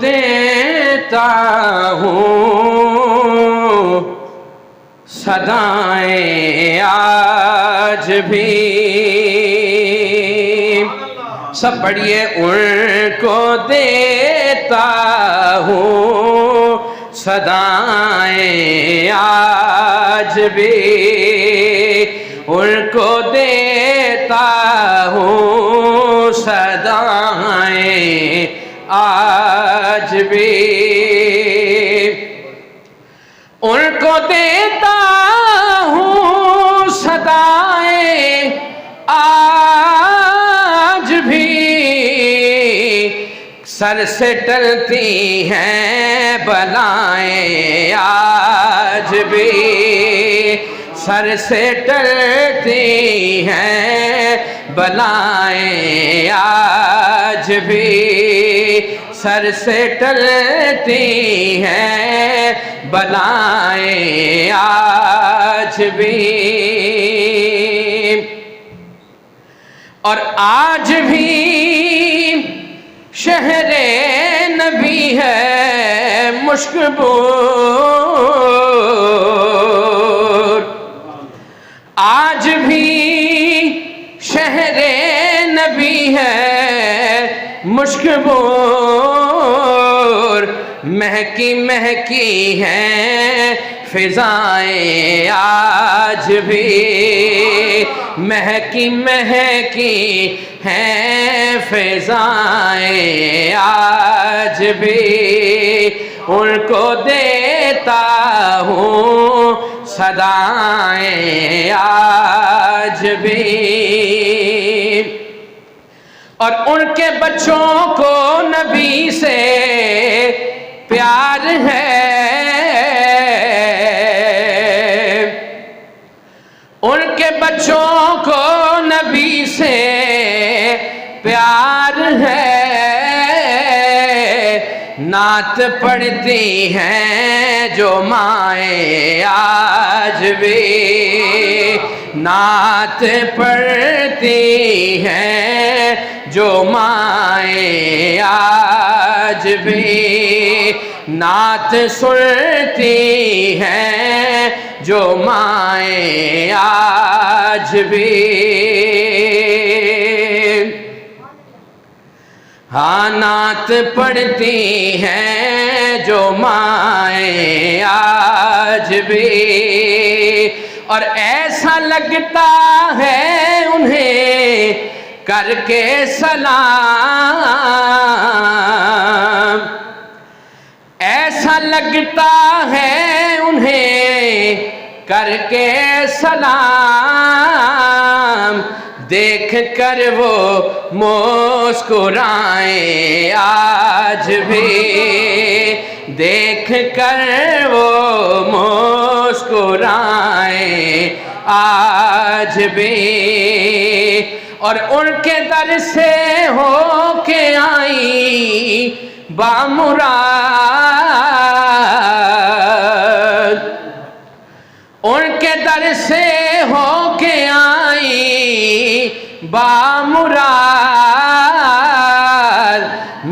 دیتا ہوں صدائیں آج بھی. سب پڑھیے. ان کو دیتا ہوں صدائیں آج بھی. ان کو دیتا ہوں صدائیں آج بھی. ان کو دیتا ہوں صدائیں آج بھی. سر سے ٹلتی ہیں بلائیں آج بھی. سر سے ٹلتی ہیں بلائیں آج بھی. سر سے ٹلتی ہیں بلائیں آج بھی. اور آج بھی شہر نبی ہے مشک بور. آج بھی شہر نبی ہے مشک بور. مہکی مہکی ہیں فضائیں آج بھی. مہکی مہکی ہیں فضائیں آج بھی. ان کو دیتا ہوں صدائیں آج بھی. اور ان کے بچوں کو نبی سے پیار ہے. ان کے بچوں کو نبی سے پیار ہے. نعت پڑھتی ہیں جو مائیں آج بھی. نعت پڑھتی ہیں جو مائیں آج بھی. نعت سنتی ہیں جو مائیں آج بھی. ہاں نعت پڑھتی ہیں جو مائیں آج بھی. اور ایسا لگتا ہے انہیں کر کے سلام. ایسا لگتا ہے انہیں کر کے سلام. دیکھ کر وہ مسکرائیں آج بھی. دیکھ کر وہ مسکرائیں آج بھی. اور ان کے در سے ہو کے آئی بامراد. ان کے در سے ہو کے آئی بامراد.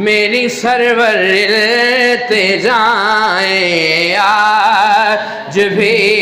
میری سرور التجائیں آج بھی.